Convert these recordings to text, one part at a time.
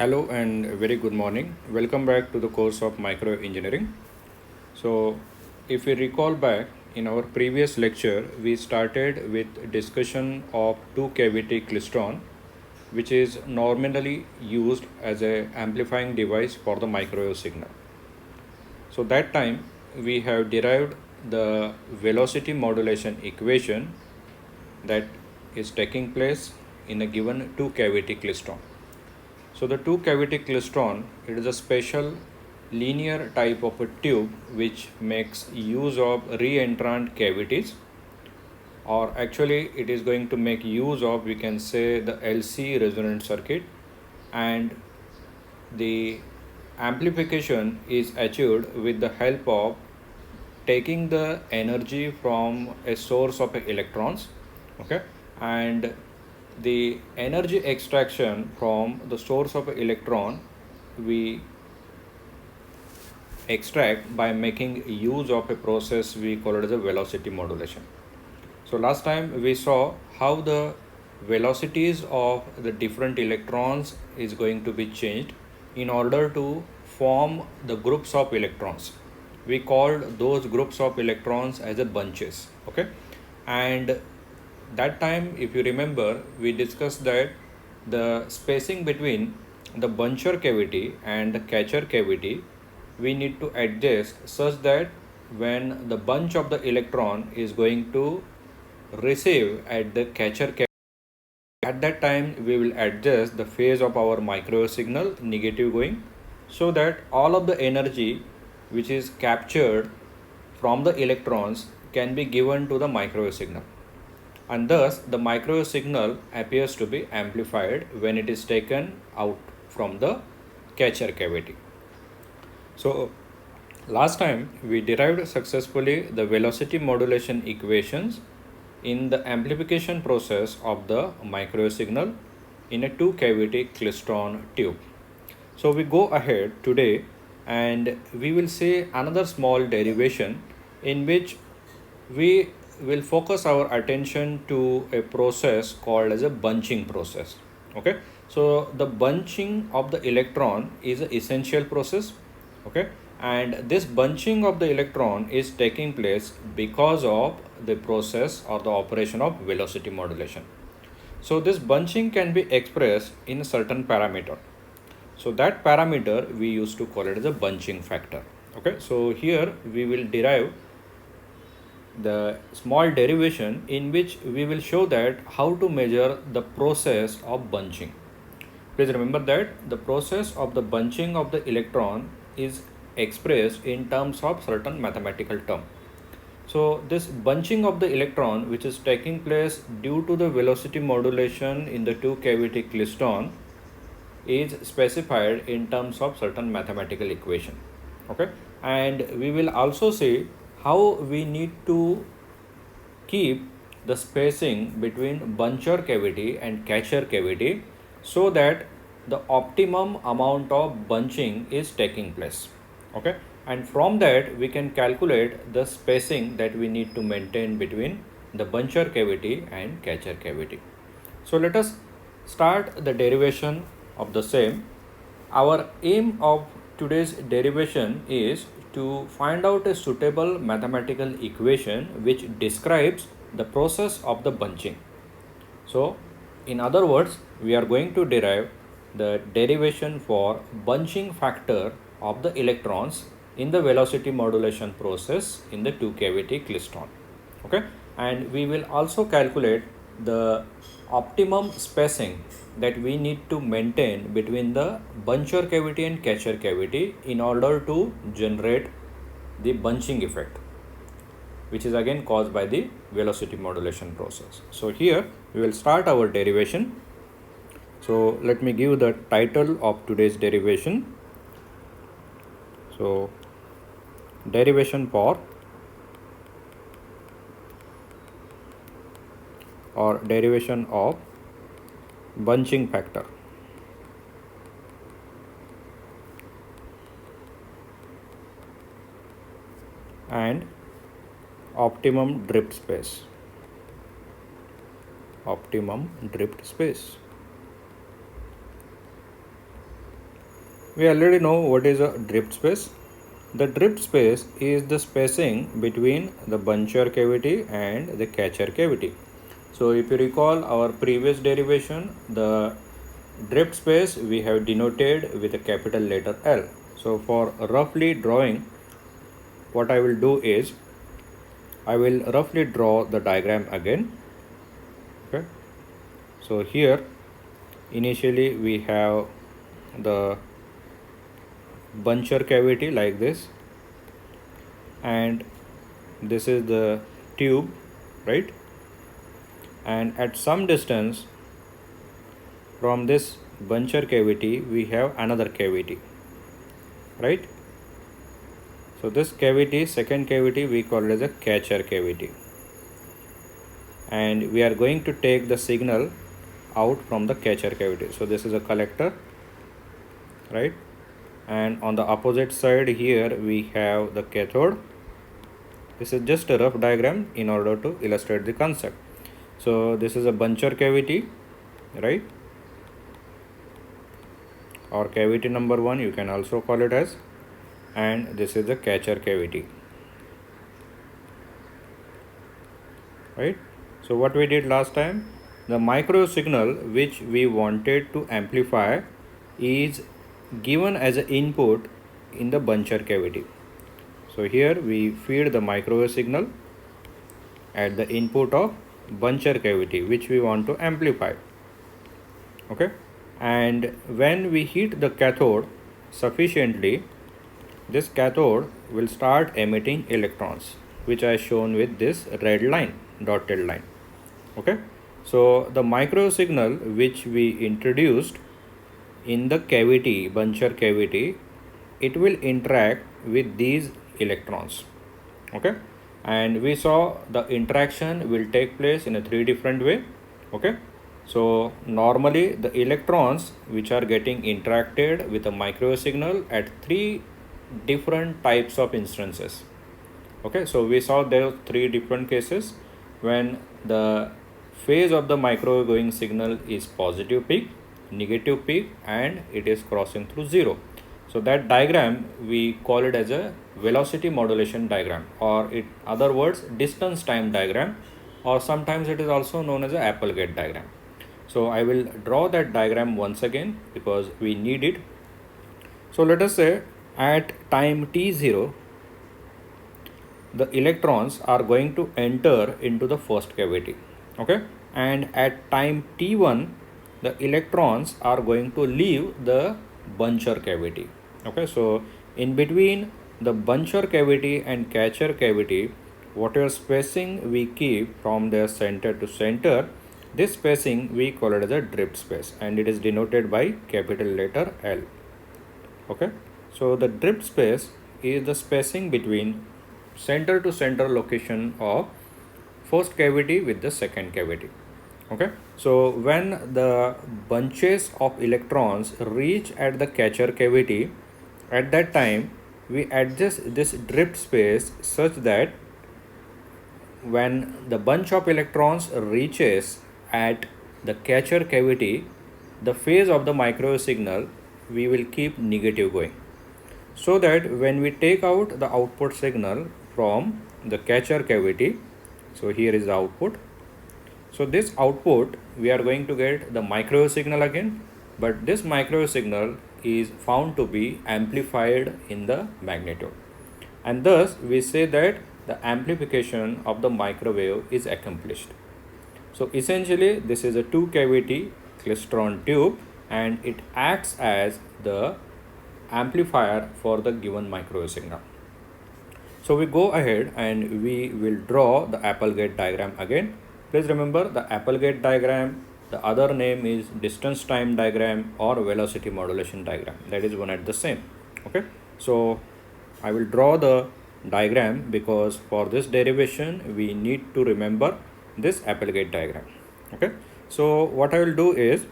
Hello and very good morning. Welcome back to the course of microengineering. So, if we recall back in our previous lecture, we started with discussion of two cavity klystron, which is normally used as a amplifying device for the microwave signal. So that time we have derived the velocity modulation equation that is taking place in a given two cavity klystron. So the two cavity klystron, it is a special linear type of a tube which makes use of reentrant cavities, or actually it is going to make use of, we can say, the LC resonant circuit, and the amplification is achieved with the help of taking the energy from a source of electrons, okay, and the energy extraction from the source of electron we extract by making use of a process we call it as a velocity modulation. So last time we saw how the velocities of the different electrons is going to be changed in order to form the groups of electrons. We called those groups of electrons as a bunches, okay? And that time, if you remember, we discussed that the spacing between the buncher cavity and the catcher cavity we need to adjust such that when the bunch of the electron is going to receive at the catcher cavity, at that time we will adjust the phase of our microwave signal negative going, so that all of the energy which is captured from the electrons can be given to the microwave signal, and thus the microwave signal appears to be amplified when it is taken out from the catcher cavity. So last time we derived successfully the velocity modulation equations in the amplification process of the microwave signal in a two cavity klystron tube. So we go ahead today and we will see another small derivation in which we will focus our attention to a process called as a bunching process. Okay, so the bunching of the electron is an essential process, okay, and this bunching of the electron is taking place because of the process or the operation of velocity modulation. So this bunching can be expressed in a certain parameter. So that parameter we used to call it as a bunching factor. Okay, so here we will derive the small derivation in which we will show that how to measure the process of bunching. Please remember that the process of the bunching of the electron is expressed in terms of certain mathematical term. So this bunching of the electron which is taking place due to the velocity modulation in the two cavity klystron is specified in terms of certain mathematical equation, okay, and we will also see how we need to keep the spacing between buncher cavity and catcher cavity so that the optimum amount of bunching is taking place, okay, and from that we can calculate the spacing that we need to maintain between the buncher cavity and catcher cavity. So let us start the derivation of the same. Our aim of today's derivation is to find out a suitable mathematical equation which describes the process of the bunching. So in other words, we are going to derive the derivation for bunching factor of the electrons in the velocity modulation process in the two cavity klystron, okay, and we will also calculate the optimum spacing that we need to maintain between the buncher cavity and catcher cavity in order to generate the bunching effect, which is again caused by the velocity modulation process. So here we will start our derivation. So let me give the title of today's derivation. So derivation for or derivation of bunching factor and optimum drift space. Optimum drift space. We already know what is a drift space. The drift space is the spacing between the buncher cavity and the catcher cavity. So if you recall our previous derivation, the drift space we have denoted with a capital letter L. So for roughly drawing, what I will do is I will roughly draw the diagram again. Okay. So here initially we have the buncher cavity like this, and this is the tube, right? And at some distance from this buncher cavity we have another cavity, right? So this cavity, second cavity, we call it as a catcher cavity, and we are going to take the signal out from the catcher cavity. So this is a collector, right? And on the opposite side here we have the cathode. This is just a rough diagram in order to illustrate the concept. So this is a buncher cavity, right? Or cavity number 1 you can also call it as, and this is the catcher cavity, right? So what we did last time, the micro signal which we wanted to amplify is given as an input in the buncher cavity. So here we feed the microwave signal at the input of buncher cavity which we want to amplify. Okay, and when we heat the cathode sufficiently, this cathode will start emitting electrons, which I shown with this red line, dotted line. Okay, so the micro signal which we introduced in the cavity, buncher cavity, it will interact with these electrons. Okay, and we saw the interaction will take place in a 3 different way. Okay, so normally the electrons which are getting interacted with a microwave signal at 3 different types of instances. Okay, so we saw there are 3 different cases when the phase of the microwave going signal is positive peak, negative peak, and it is crossing through 0. So that diagram we call it as a velocity modulation diagram, or in other words distance time diagram, or sometimes it is also known as a Applegate diagram. So I will draw that diagram once again because we need it. So let us say at time t0 the electrons are going to enter into the first cavity. Okay, and at time t1 the electrons are going to leave the buncher cavity. Okay, so in between the buncher cavity and catcher cavity, whatever spacing we keep from their center to center, this spacing we call it as a drift space, and it is denoted by capital letter L. Okay, so the drift space is the spacing between center to center location of first cavity with the second cavity. Okay, so when the bunches of electrons reach at the catcher cavity, at that time we adjust this drift space such that when the bunch of electrons reaches at the catcher cavity, the phase of the microwave signal we will keep negative going, so that when we take out the output signal from the catcher cavity, so here is the output. So this output we are going to get the microwave signal again, but this microwave signal is found to be amplified in the magnitude, and thus we say that the amplification of the microwave is accomplished. So essentially this is a 2 cavity klystron tube, and it acts as the amplifier for the given microwave signal. So we go ahead and we will draw the Applegate diagram again. Please remember the Applegate diagram, the other name is distance time diagram or velocity modulation diagram. That is one and the same. Okay, so I will draw the diagram because for this derivation we need to remember this Applegate diagram. Okay, so what I will do is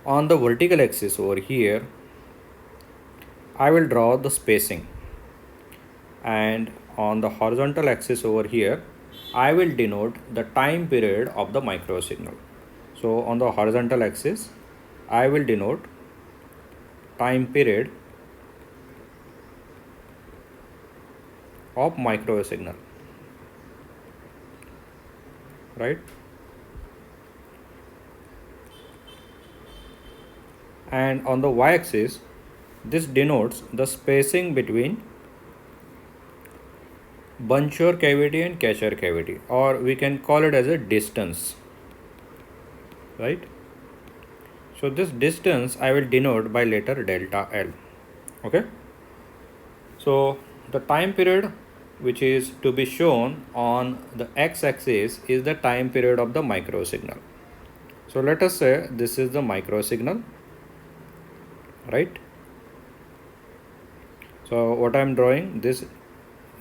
on the vertical axis over here I will draw the spacing, and on the horizontal axis over here I will denote the time period of the microwave signal. So on the horizontal axis I will denote time period of microwave signal, right? And on the y-axis, this denotes the spacing between Buncher cavity and Kesher cavity, or we can call it as a distance, right? So this distance I will denote by letter delta L. Okay, so the time period which is to be shown on the x-axis is the time period of the micro signal. So let us say this is the micro signal, right? So what I am drawing, this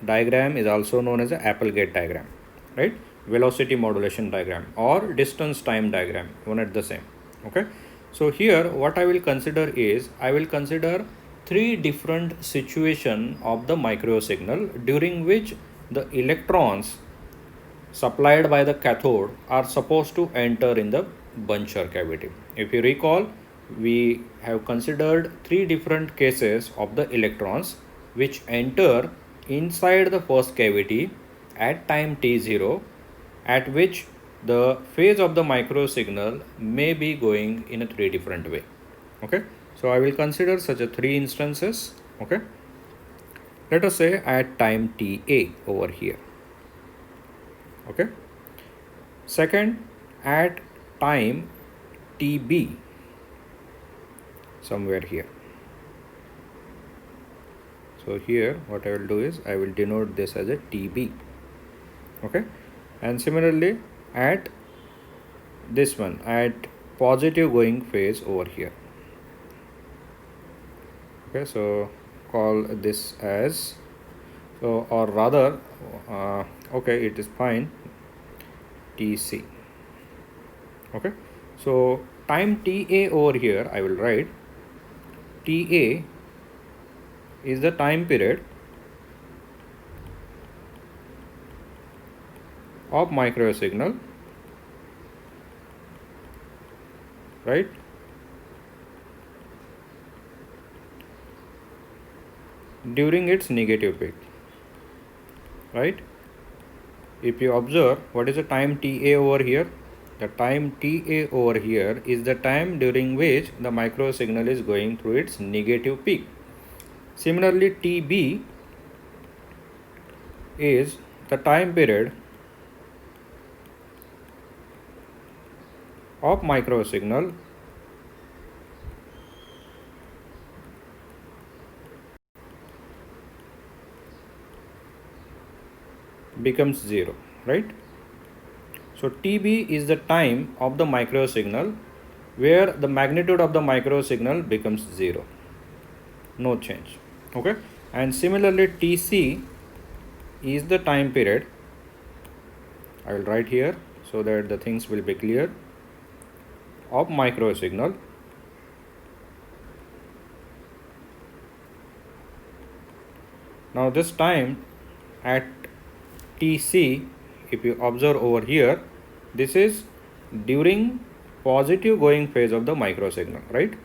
diagram is also known as the Applegate diagram, right? Velocity modulation diagram or distance time diagram, one at the same. Okay, so here what I will consider is, I will consider three different situation of the micro signal during which the electrons supplied by the cathode are supposed to enter in the Buncher cavity. If you recall, we have considered three different cases of the electrons which enter inside the first cavity at time t0, at which the phase of the micro signal may be going in a three different way. Okay, so I will consider such a three instances. Okay, let us say at time ta over here. Okay, second at time tb somewhere here. So here what I will do is I will denote this as a TB. Okay, and similarly at this one, at positive going phase over here. Okay, so call this as, so or rather okay, it is fine, TC. Okay, so time TA over here I will write TA is the time period of microwave signal, right? During its negative peak, right? If you observe, what is the time TA over here? The time TA over here is the time during which the micro signal is going through its negative peak. Similarly, TB is the time period of micro signal becomes 0, right? So TB is the time of the micro signal where the magnitude of the micro signal becomes 0, no change. Okay, and similarly TC is the time period, I will write here so that the things will be clear, of micro signal now this time at TC, if you observe over here, this is during positive going phase of the micro signal, right?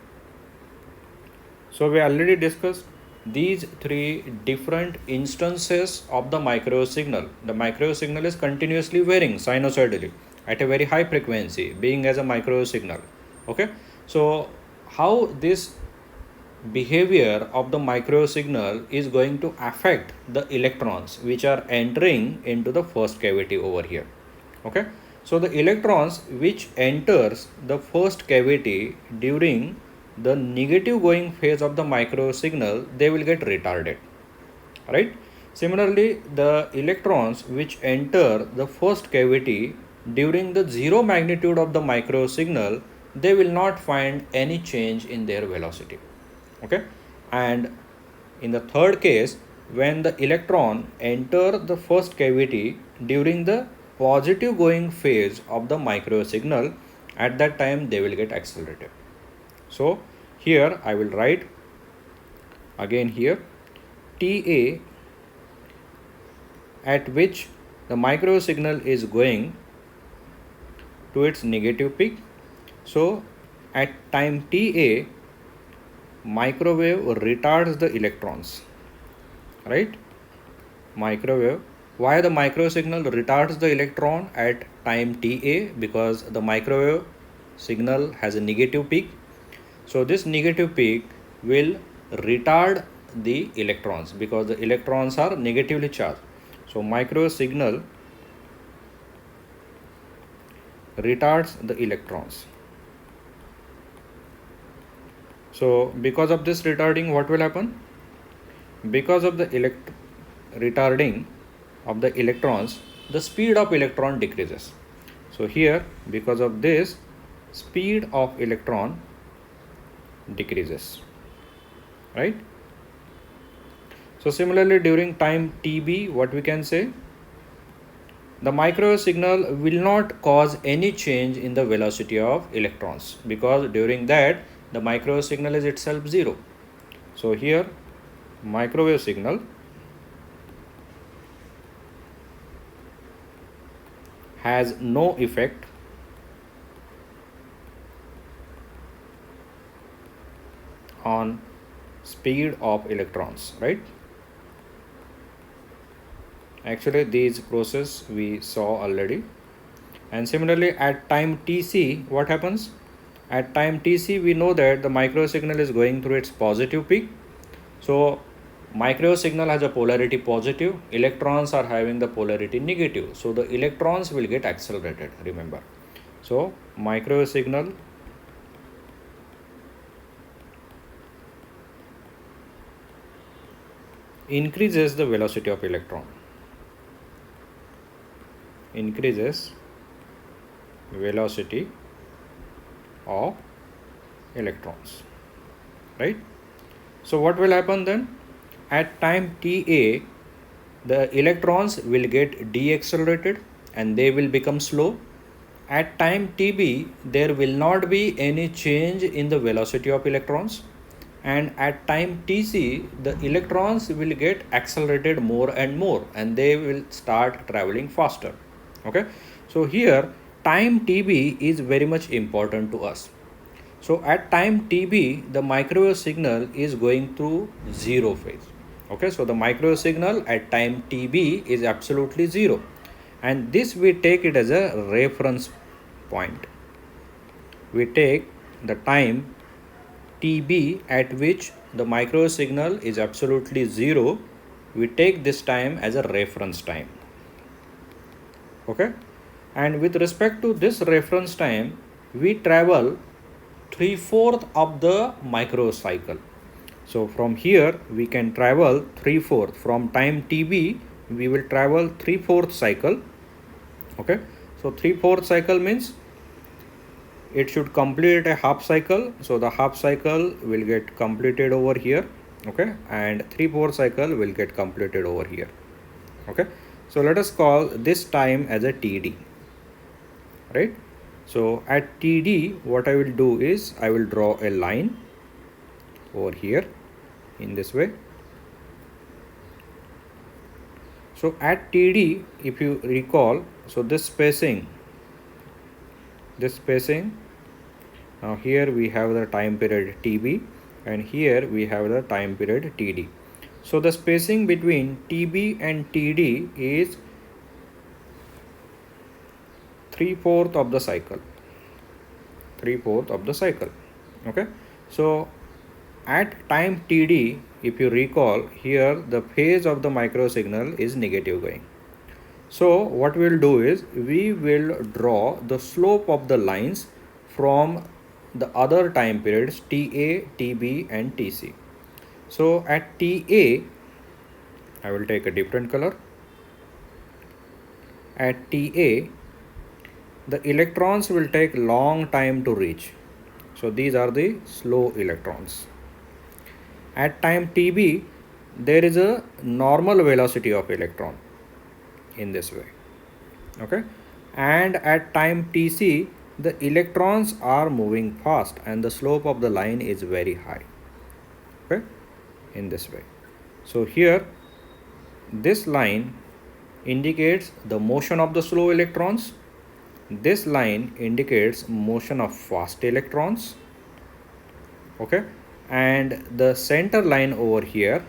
So we already discussed these three different instances of the micro signal. The micro signal is continuously varying sinusoidally at a very high frequency, being as a micro signal. Okay, so how this behavior of the micro signal is going to affect the electrons which are entering into the first cavity over here. Okay, so the electrons which enters the first cavity during the negative going phase of the micro signal, they will get retarded, right? Similarly, the electrons which enter the first cavity during the zero magnitude of the micro signal, they will not find any change in their velocity. Okay, and in the third case, when the electron enter the first cavity during the positive going phase of the micro signal, at that time they will get accelerated. So here I will write again here TA, at which the micro signal is going to its negative peak. So at time TA, microwave retards the electrons, right? Microwave. Why the microwave signal retards the electron at time Ta? Because the microwave signal has a negative peak. So this negative peak will retard the electrons because the electrons are negatively charged. So microwave signal retards the electrons. So because of this retarding, what will happen? Because of the retarding of the electrons, the speed of electron decreases. So here, because of this, speed of electron decreases, right? So similarly, during time Tb, what we can say? The microwave signal will not cause any change in the velocity of electrons because during that the microwave signal is itself zero. So here microwave signal has no effect on speed of electrons, right? Actually these process we saw already. And similarly at time Tc, what happens? At time Tc, we know that the microwave signal is going through its positive peak. So microwave signal has a polarity positive, electrons are having the polarity negative. So the electrons will get accelerated, remember. So microwave signal increases the velocity of electron. Increases velocity of electrons, right? So what will happen then? At time Ta, the electrons will get deaccelerated and they will become slow. At time Tb, there will not be any change in the velocity of electrons. And at time Tc, the electrons will get accelerated more and more and they will start traveling faster. Okay. So here time Tb is very much important to us. So at time Tb, the microwave signal is going through zero phase. Okay, so the microwave signal at time Tb is absolutely zero. And this we take it as a reference point. We take the time Tb at which the microwave signal is absolutely zero. We take this time as a reference time. Okay, and with respect to this reference time, we travel 3/4 of the microcycle. So from here we can travel 3/4. From time Tb we will travel 3/4 cycle. Okay, so 3/4 cycle means it should complete a half cycle. So the half cycle will get completed over here. Okay, and 3/4 cycle will get completed over here. Okay, so let us call this time as a Td, right? So at Td, what I will do is I will draw a line over here in this way. So at Td, if you recall, so this spacing, now here we have the time period Tb and here we have the time period Td. So the spacing between Tb and Td is 3/4 of the cycle. 3/4 of the cycle. Okay, so at time Td, if you recall, here the phase of the micro signal is negative going. So what we will do is we will draw the slope of the lines from the other time periods Ta, Tb and Tc. So at Ta, I will take a different color. At Ta, the electrons will take long time to reach. So these are the slow electrons. At time Tb, there is a normal velocity of electron in this way. Okay, and at time Tc, the electrons are moving fast and the slope of the line is very high. Okay, in this way. So here this line indicates the motion of the slow electrons. This line indicates motion of fast electrons. Okay, and the center line over here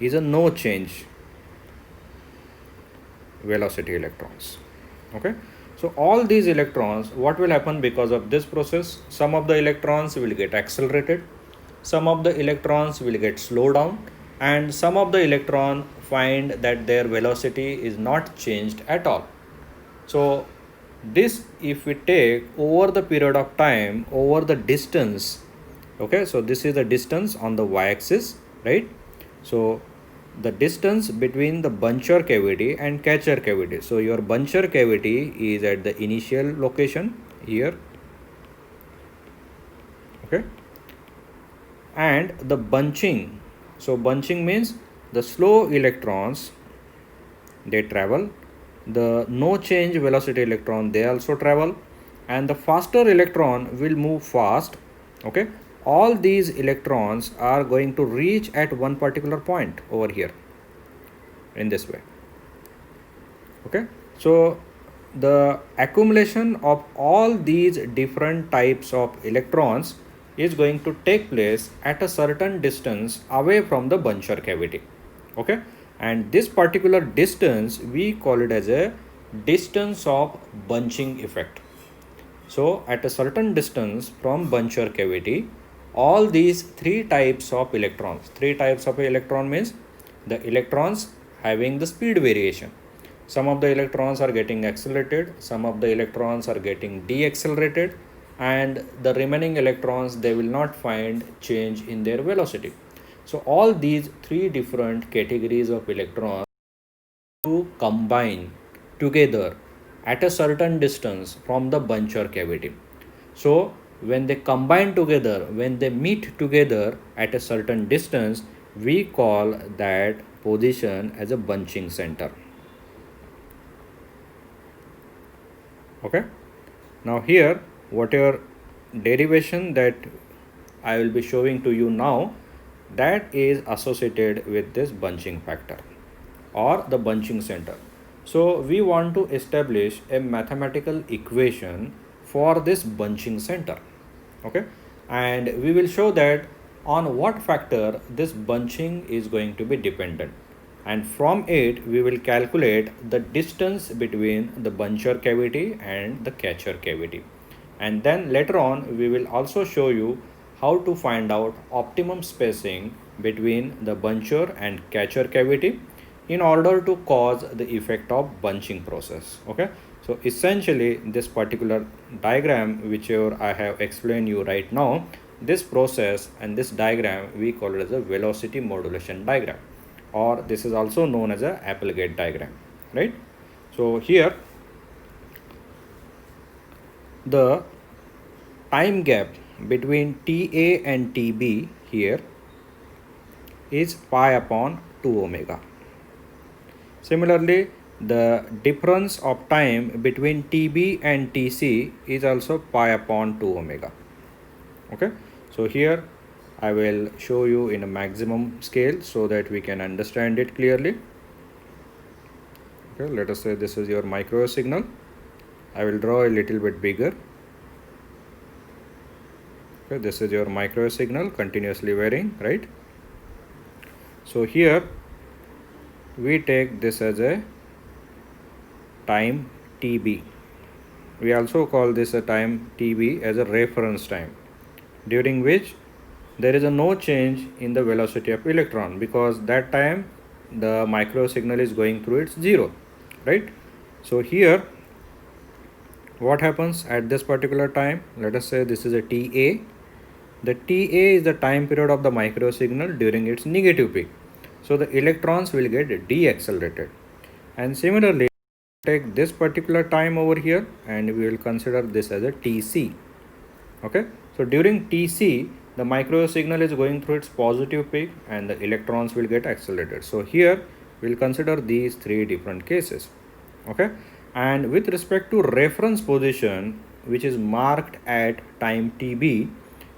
is a no change velocity electrons. Okay, so all these electrons, what will happen because of this process? Some of the electrons will get accelerated, some of the electrons will get slowed down, and some of the electron find that their velocity is not changed at all. So this, if we take over the period of time, over the distance, okay, so this is the distance on the y-axis, right? So the distance between the buncher cavity and catcher cavity. So your buncher cavity is at the initial location here, okay, and the bunching, so bunching means the slow electrons, they travel, the no change velocity electron, they also travel, and the faster electron will move fast. Okay, all these electrons are going to reach at one particular point over here in this way. Okay, so the accumulation of all these different types of electrons is going to take place at a certain distance away from the buncher cavity. Okay, and this particular distance we call it as a distance of bunching effect. So at a certain distance from buncher cavity, all these three types of electrons, three types of electron means the electrons having the speed variation. Some of the electrons are getting accelerated, some of the electrons are getting deaccelerated, and the remaining electrons, they will not find change in their velocity. So all these three different categories of electrons to combine together at a certain distance from the buncher cavity. So when they combine together, when they meet together at a certain distance, we call that position as a bunching center. Okay, now here whatever derivation that I will be showing to you now, that is associated with this bunching factor or the bunching center. So we want to establish a mathematical equation for this bunching center. Okay, and we will show that on what factor this bunching is going to be dependent, and from it we will calculate the distance between the buncher cavity and the catcher cavity. And then later on we will also show you how to find out optimum spacing between the buncher and catcher cavity in order to cause the effect of bunching process. Okay, so essentially this particular diagram whichever I have explained you right now, this process and this diagram we call it as a velocity modulation diagram, or this is also known as a Applegate diagram, right? So here the time gap between TA and TB here is pi upon 2 omega. Similarly, the difference of time between TB and TC is also pi upon 2 omega. Okay, so here I will show you in a maximum scale so that we can understand it clearly. Okay, let us say this is your microwave signal. I will draw a little bit bigger. Okay, this is your microwave signal continuously varying, right? So here we take this as a time TB. We also call this a time TB as a reference time, during which there is a no change in the velocity of electron, because that time the micro signal is going through its zero, right? So here what happens at this particular time, let us say this is a TA. The TA is the time period of the micro signal during its negative peak. So the electrons will get deaccelerated. And similarly, take this particular time over here and we will consider this as a TC. Okay, so during TC the microwave signal is going through its positive peak and the electrons will get accelerated. So here we will consider these three different cases. Okay, and with respect to reference position which is marked at time TB,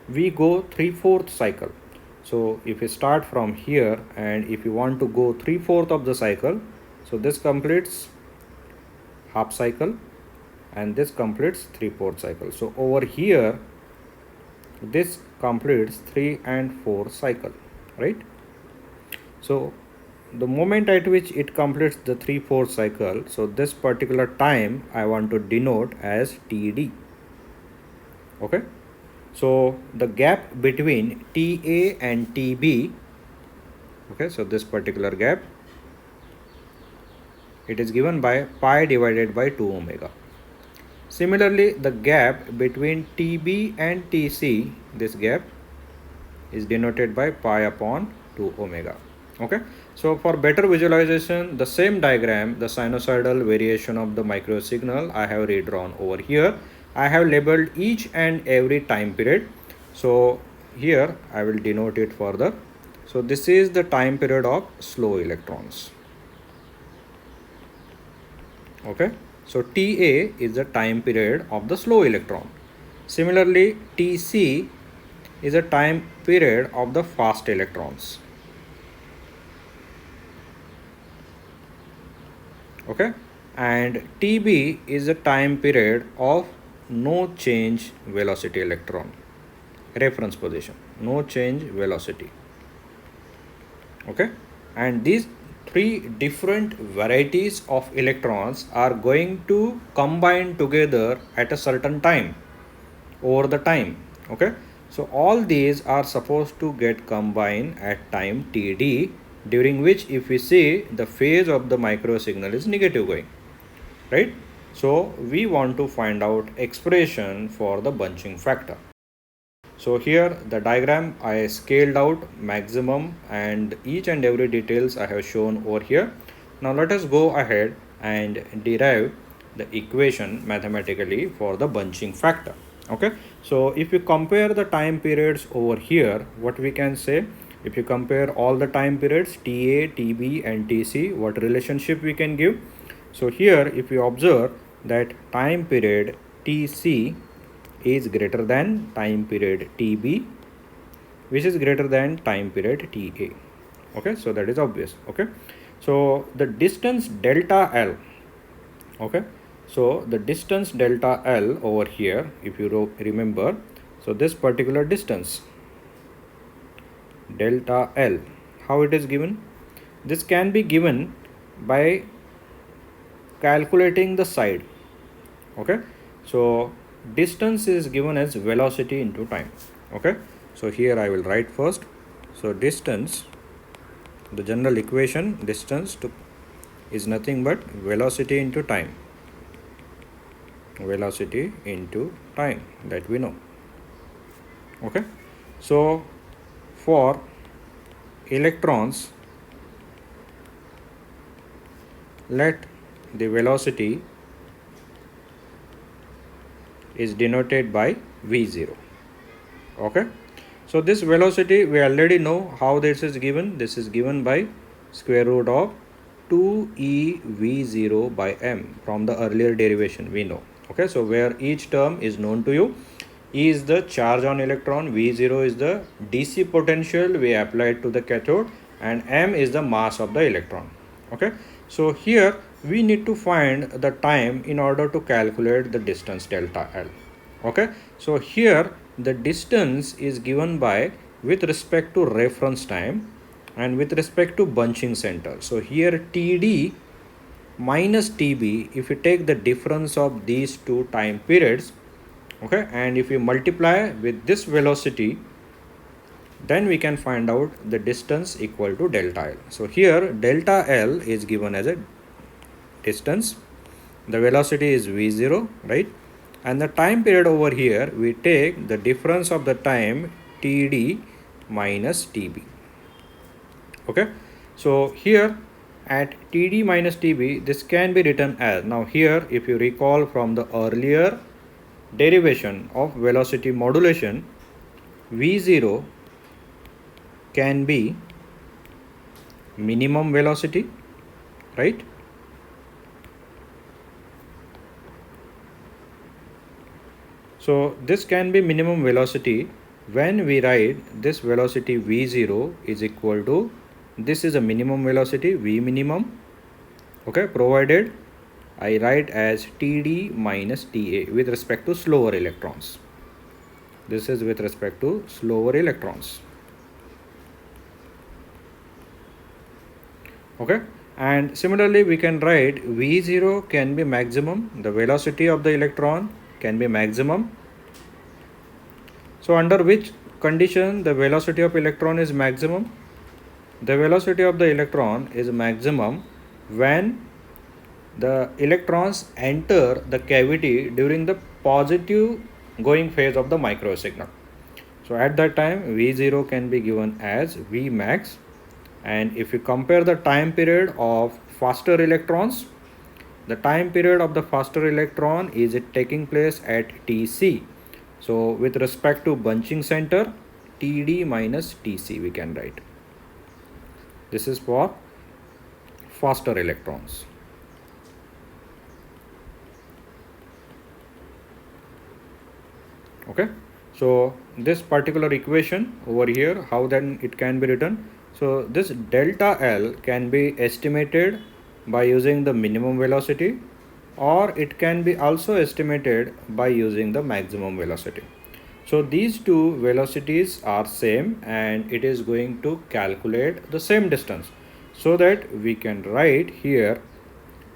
we go 3/4 cycle. So if you start from here and if you want to go 3/4 of the cycle, so this completes half cycle and this completes 3/4 cycle. So over here this completes 3 and 4 cycle, right? So the moment at which it completes the 3-4 cycle, so this particular time I want to denote as TD. Okay, so the gap between TA and TB, okay, so this particular gap, it is given by pi divided by 2 omega. Similarly, the gap between TB and TC, this gap is denoted by pi upon 2 omega. Okay, so for better visualization, the same diagram, the sinusoidal variation of the micro signal, I have redrawn over here. I have labeled each and every time period. So here I will denote it further. So this is the time period of slow electrons. Okay, so TA is the time period of the slow electron. Similarly, TC is a time period of the fast electrons. Okay, and TB is a time period of no change velocity electron, reference position, no change velocity. Okay, and these three different varieties of electrons are going to combine together at a certain time over the time. Okay, so all these are supposed to get combined at time TD, during which if we see the phase of the micro signal is negative going, right? So we want to find out expression for the bunching factor. So here the diagram I scaled out maximum and each and every details I have shown over here. Now let us go ahead and derive the equation mathematically for the bunching factor. Okay, so if you compare the time periods over here, what we can say, if you compare all the time periods TA, TB and TC, what relationship we can give? So here if you observe that time period TC is greater than time period TB, which is greater than time period TA. Okay, so that is obvious. Okay, so the distance delta L, okay, so the distance delta L over here, if you remember, so this particular distance delta L, how it is given? This can be given by calculating the side. Okay, so distance is given as velocity into time. Okay, so here I will write first. So distance, the general equation, distance is nothing but velocity into time, velocity into time, that we know. Okay, so for electrons, let the velocity is denoted by V0. Okay, so this velocity we already know how this is given. This is given by square root of 2e V0 by m from the earlier derivation we know. Okay, so where each term is known to you. E is the charge on electron, V0 is the DC potential we applied to the cathode, and m is the mass of the electron. Okay, so here we need to find the time in order to calculate the distance delta L. Okay, so here the distance is given by with respect to reference time and with respect to bunching center. So here TD minus TB, if you take the difference of these two time periods, okay, and if you multiply with this velocity, then we can find out the distance equal to delta L. So here delta L is given as a distance, the velocity is V0, right, and the time period over here we take the difference of the time TD minus TB. Okay, so here at TD minus TB, this can be written as, now here if you recall from the earlier derivation of velocity modulation, V0 can be minimum velocity, right? So this can be minimum velocity when we write this velocity V0 is equal to, this is a minimum velocity V minimum, okay, provided I write as TD minus TA with respect to slower electrons. This is with respect to slower electrons. Okay, and similarly we can write V0 can be maximum, the velocity of the electron can be maximum. So under which condition the velocity of electron is maximum? The velocity of the electron is maximum when the electrons enter the cavity during the positive going phase of the microwave signal. So at that time V0 can be given as Vmax, and if you compare the time period of faster electrons, the time period of the faster electron is taking place at Tc. So with respect to bunching center, Td minus Tc we can write. This is for faster electrons. Okay, so this particular equation over here, how then it can be written? So this delta L can be estimated by using the minimum velocity, or it can be also estimated by using the maximum velocity. So these two velocities are same, and it is going to calculate the same distance, so that we can write here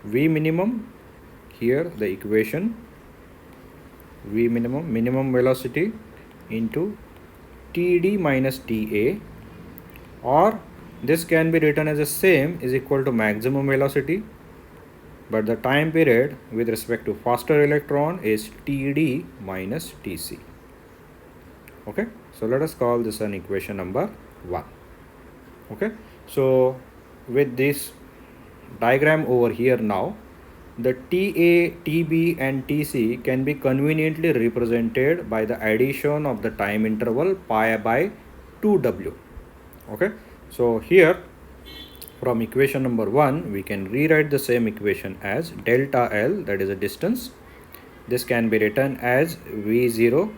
V minimum, here the equation V minimum velocity into Td minus Ta, or this can be written as the same is equal to maximum velocity, but the time period with respect to faster electron is Td minus Tc. Okay, so let us call this an equation number 1. Okay, so with this diagram over here now, the Ta, Tb and Tc can be conveniently represented by the addition of the time interval pi by 2w. Okay, so here from equation number 1 we can rewrite the same equation as delta L, that is a distance. This can be written as V0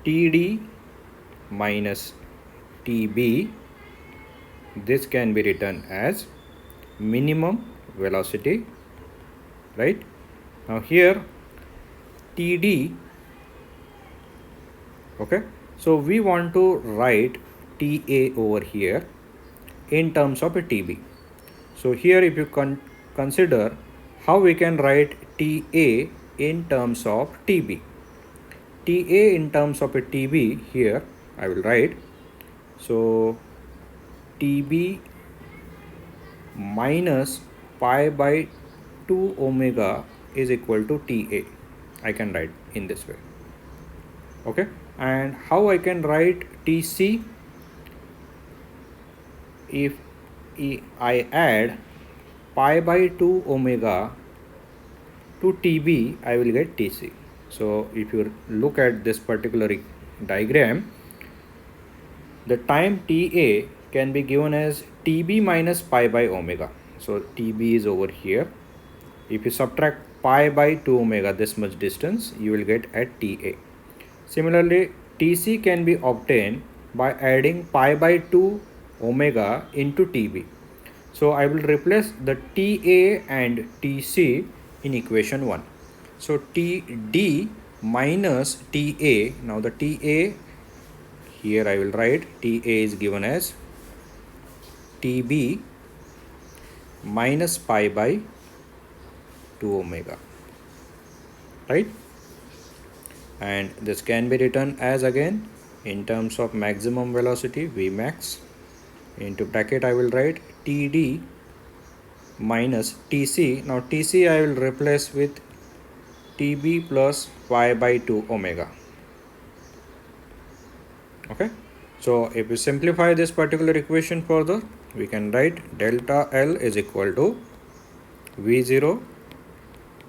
Td minus Tb. This can be written as minimum velocity, right? Now here Td, okay, so we want to write Ta over here in terms of a Tb. So here if you consider how we can write Ta in terms of Tb. Ta in terms of a Tb, here I will write, so Tb minus pi by 2 omega is equal to Ta. I can write in this way. Okay, and how I can write Tc? If I add pi by 2 omega to Tb, I will get Tc. So if you look at this particular diagram, the time Ta can be given as Tb minus pi by omega. So Tb is over here. If you subtract pi by 2 omega, this much distance, you will get at Ta. Similarly, Tc can be obtained by adding pi by 2 omega into Tb. So I will replace the Ta and Tc in equation 1. So Td minus Ta, now the Ta, here I will write Ta is given as Tb minus pi by 2 omega, right? And this can be written as again in terms of maximum velocity Vmax, into bracket I will write Td minus Tc. Now Tc I will replace with Tb plus pi by 2 omega. Okay, so if we simplify this particular equation further, we can write delta L is equal to V0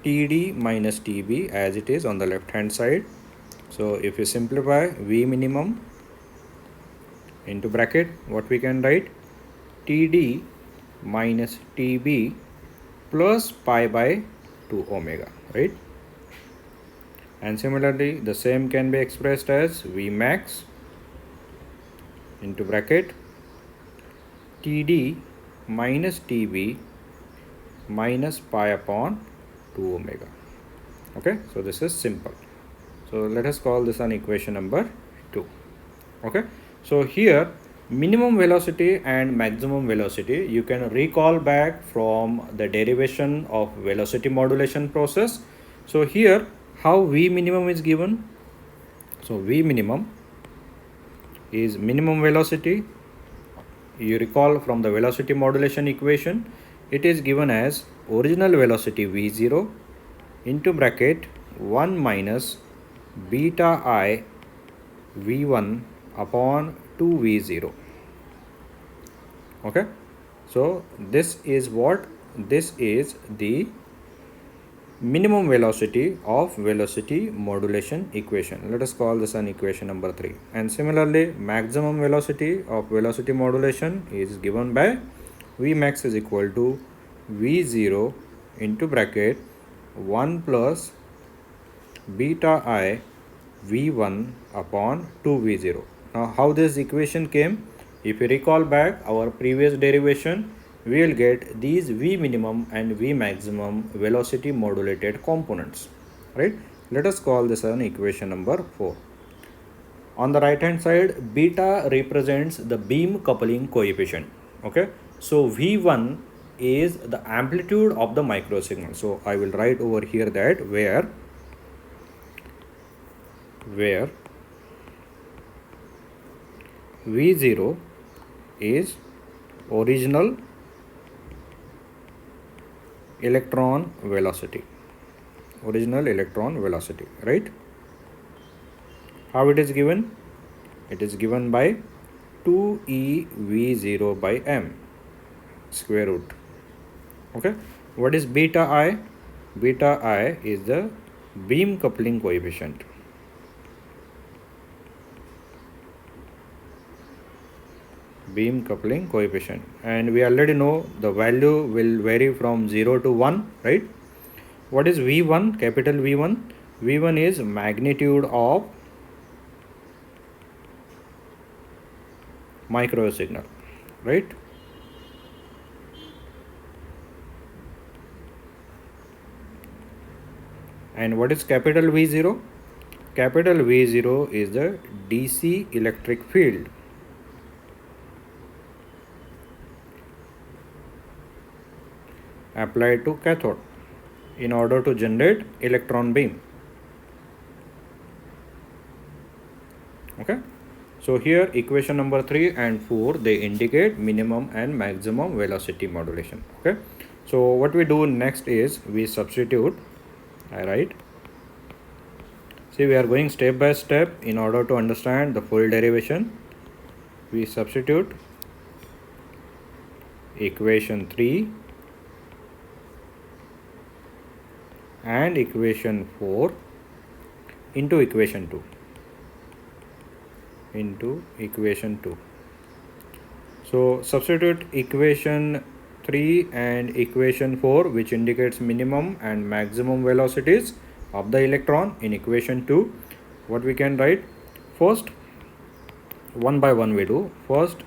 Td minus Tb as it is on the left hand side. So if you simplify V minimum into bracket, what we can write, Td minus Tb plus pi by 2 omega, right? And similarly the same can be expressed as Vmax into bracket Td minus Tb minus pi upon 2 omega. Okay, so this is simple. So let us call this an equation number 2. Okay, so here minimum velocity and maximum velocity you can recall back from the derivation of velocity modulation process. So here how V minimum is given. So V minimum is minimum velocity. You recall from the velocity modulation equation, it is given as original velocity V0 into bracket 1 minus beta I V1 upon 2V0. Okay, so this is what, this is the minimum velocity of velocity modulation equation. Let us call this an equation number 3. And similarly, maximum velocity of velocity modulation is given by Vmax is equal to V0 into bracket 1 plus beta I V1 upon 2V0. Now how this equation came? If you recall back our previous derivation, we will get these V minimum and V maximum velocity modulated components, right? Let us call this an equation number 4. On the right hand side, beta represents the beam coupling coefficient. Okay, so V1 is the amplitude of the microsignal. So I will write over here that where V0 is original electron velocity, right? How it is given? It is given by 2eV0 by m square root. Okay, what is beta I? Beta I is the beam coupling coefficient. And we already know the value will vary from 0 to 1, right? What is V1? Capital V1. V1 is magnitude of microwave signal, right? And what is capital V0? Capital V0 is the DC electric field. Applied to cathode in order to generate electron beam. Okay, so here equation number 3 and 4, they indicate minimum and maximum velocity modulation. Okay, so what we do next is we substitute. I write, see, we are going step by step in order to understand the full derivation. We substitute equation 3 and equation 4 into equation 2. So substitute equation 3 and equation 4, which indicates minimum and maximum velocities of the electron, in equation 2. What we can write? First, one by one we do. First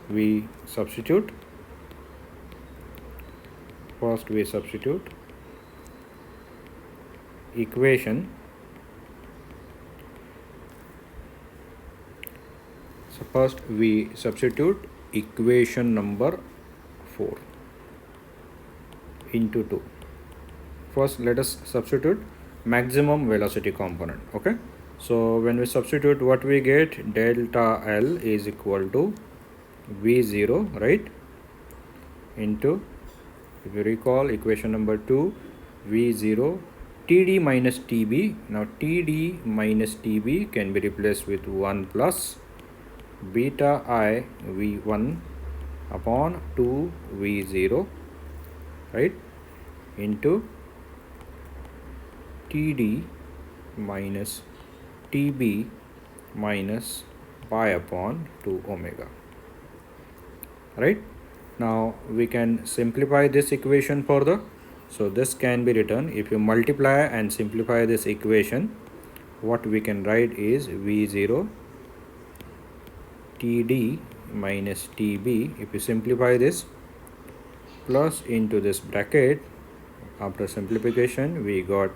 we substitute equation. So first we substitute equation number 4 into 2. First let us substitute maximum velocity component. Okay, so when we substitute, what we get? Delta L is equal to V0, right, into, if you recall, equation number 2, V0 TD minus TB. Now TD minus TB can be replaced with 1 plus beta I V1 upon 2 V0, right, into TD minus TB minus pi upon 2 omega, right? Now we can simplify this equation further. So this can be written, if you multiply and simplify this equation, what we can write is V0 TD minus TB. If you simplify this, plus into this bracket, after simplification we got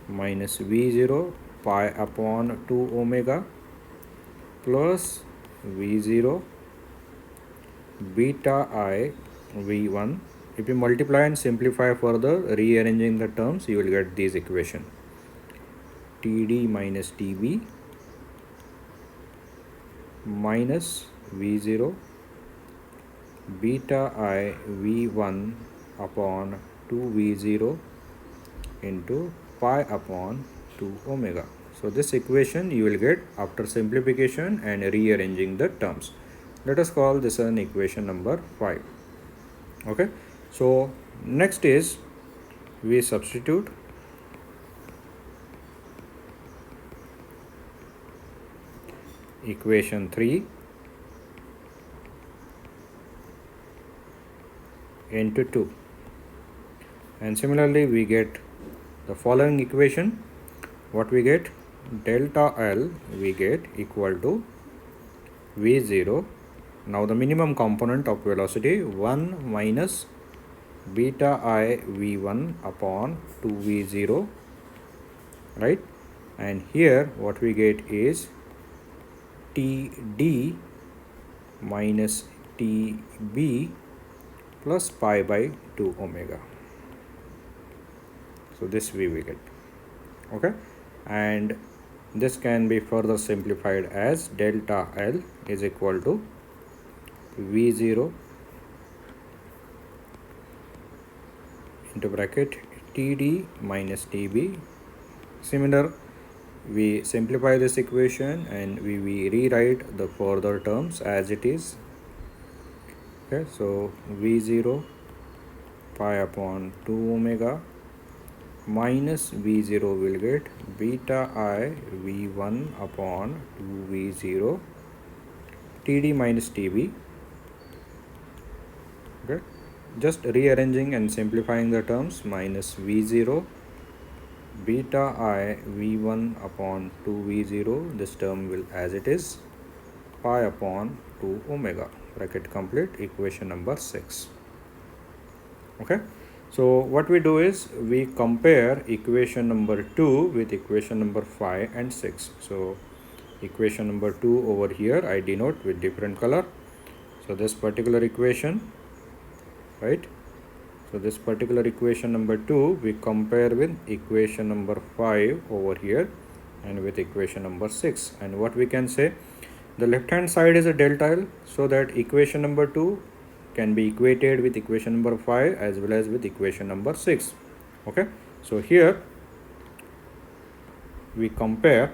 minus V0 pi upon 2 omega plus V0 beta I V1. If you multiply and simplify further, rearranging the terms, you will get this equation: Td minus Tb minus V0 beta I V1 upon 2V0 into pi upon 2 omega. So this equation you will get after simplification and rearranging the terms. Let us call this an equation number 5. Okay, so next is we substitute equation 3 into 2, and similarly we get the following equation. What we get? Delta L we get equal to V0. Now the minimum component of velocity 1 minus beta I V1 upon 2V0, right? And here what we get is Td minus Tb plus pi by 2 omega. So this we will get. Okay, and this can be further simplified as delta L is equal to V0 into bracket Td minus Tb. Similar, we simplify this equation and we rewrite the further terms as it is. Okay, so V0 pi upon 2 omega minus V0 will get beta I V1 upon 2V0 Td minus Tb. Okay, just rearranging and simplifying the terms, minus V0 beta I V1 upon 2V0, this term will as it is, pi upon 2 omega, bracket complete, equation number 6. Okay, so what we do is we compare equation number 2 with equation number 5 and 6. So equation number 2 over here I denote with different color. So this particular equation, right? So this particular equation number 2 we compare with equation number 5 over here and with equation number 6. And what we can say, the left hand side is a delta L, so that equation number 2 can be equated with equation number 5 as well as with equation number 6. Okay, so here we comparing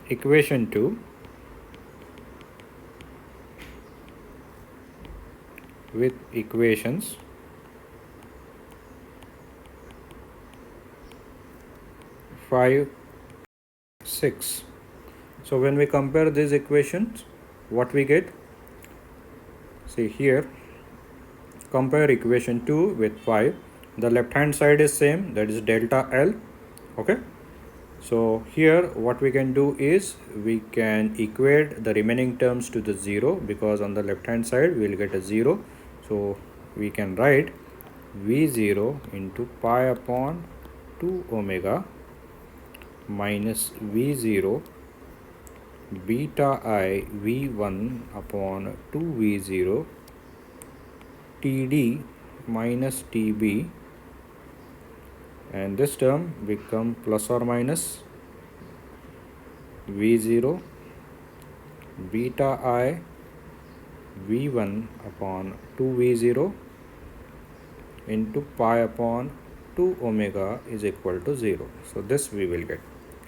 equation 2 with equations 5, 6. So when we compare these equations, what we get? See here, compare equation 2 with 5. The left hand side is same, that is delta L. Okay, so here what we can do is we can equate the remaining terms to the 0, because on the left hand side we will get a 0. So we can write V0 into pi upon 2 omega minus V0 beta I V1 upon 2V0 Td minus Tb, and this term become plus or minus V0 beta I V1 upon 2V0 into pi upon 2 omega is equal to 0. So this we will get.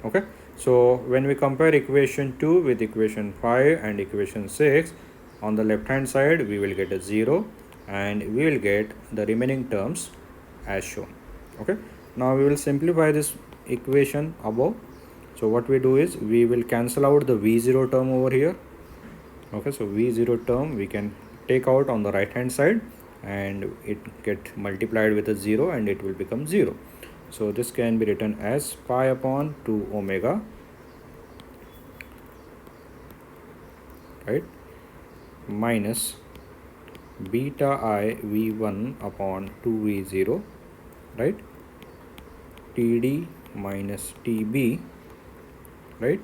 Okay, so when we compare equation 2 with equation 5 and equation 6, on the left hand side we will get a 0 and we will get the remaining terms as shown. Okay, now we will simplify this equation above. So what we do is we will cancel out the V0 term over here. Okay, so V0 term we can take out on the right hand side and it get multiplied with a 0 and it will become 0. So this can be written as pi upon 2 omega, right, minus beta I v1 upon 2v0, right, td minus tb, right,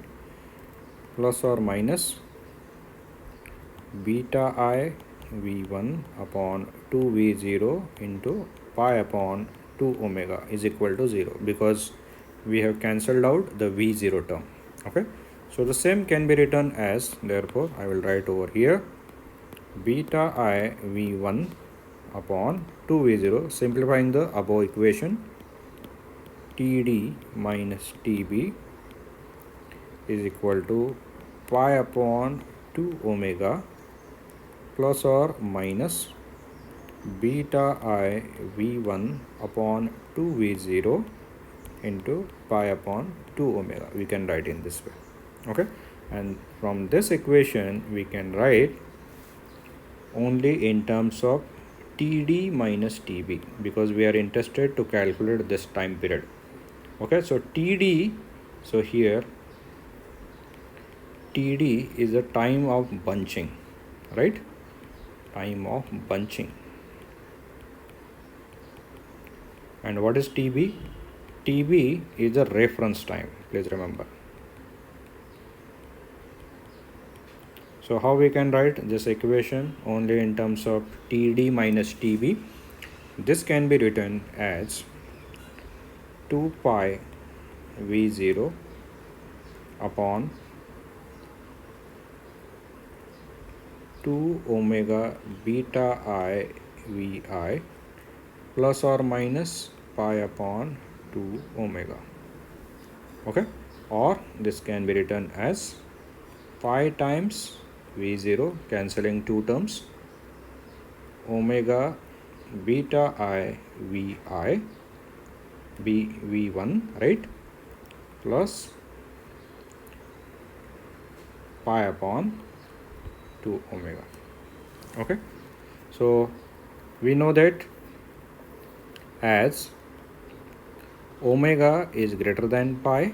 plus or minus beta I v1 upon 2v0 into pi upon 2 omega is equal to 0, because we have cancelled out the v0 term. Okay, so the same can be written as, therefore I will write over here beta I v1 upon 2v0, simplifying the above equation, td minus tb is equal to pi upon 2 omega plus or minus beta I v1 upon 2v0 into pi upon 2 omega. We can write in this way. Okay, and from this equation we can write only in terms of td minus tb, because we are interested to calculate this time period. Okay, so td, so here td is the time of bunching, right, time of bunching. And what is tb? tb is the reference time, please remember. So how we can write this equation only in terms of td minus tb? This can be written as 2 pi v0 upon 2 omega beta I vi plus or minus pi upon 2 omega. Okay, or this can be written as pi times v0, cancelling two terms, omega beta I vi v1, right, plus pi upon 2 omega. Okay, so we know that as omega is greater than pi,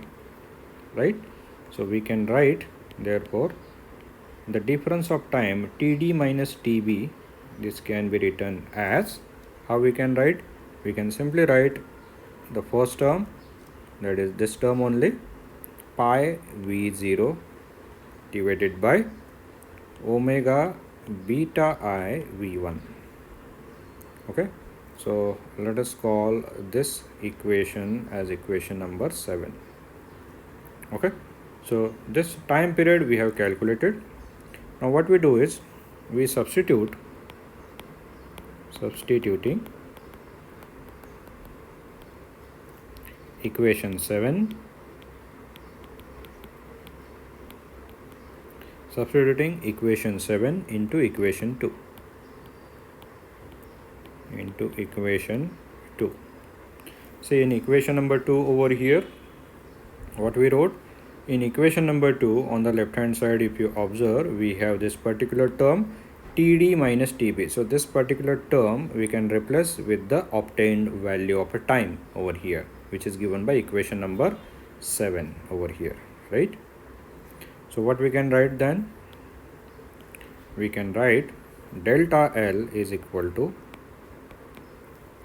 right, so we can write, therefore the difference of time td minus tb, this can be written as, how we can write? We can simply write the first term, that is this term only, pi v0 divided by omega beta I v1. Okay, so let us call this equation as equation number 7. Okay, so this time period we have calculated. Now what we do is we substituting equation 7, substituting equation 7 into equation 2, See, in equation number 2 over here, what we wrote? In equation number 2, on the left hand side, if you observe, we have this particular term td minus tb. So this particular term we can replace with the obtained value of a time over here, which is given by equation number 7 over here, right? So what we can write then? We can write delta L is equal to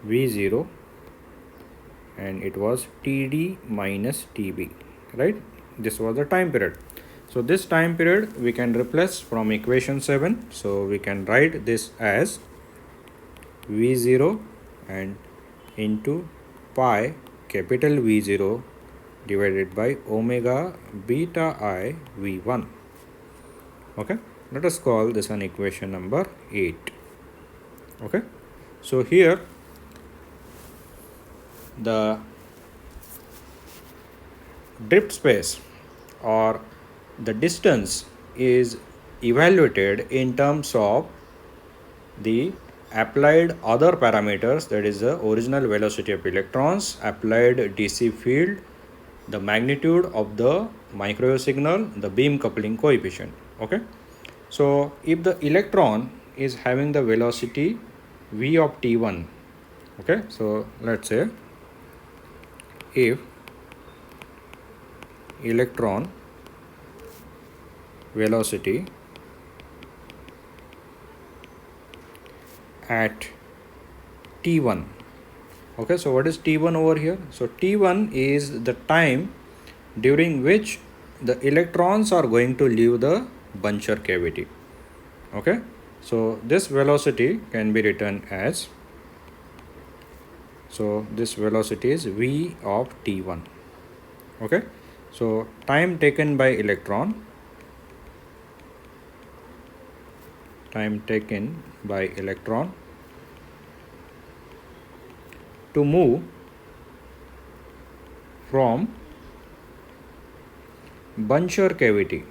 v0, and it was td minus tb, right? This was the time period. So this time period we can replace from equation 7. So we can write this as v0 and into pi capital V0 divided by omega beta I v1. Okay, let us call this an equation number 8. Okay, so here the drift space or the distance is evaluated in terms of the applied other parameters, that is the original velocity of electrons, applied DC field, the magnitude of the microwave signal, the beam coupling coefficient. Okay, so if the electron is having the velocity v of t1, okay, so let's say if electron velocity at T1. Okay, so what is T1 over here? So T1 is the time during which the electrons are going to leave the Buncher cavity. Okay, so this velocity can be written as, so this velocity is V of T1. Okay, so time taken by electron, to move from Buncher cavity.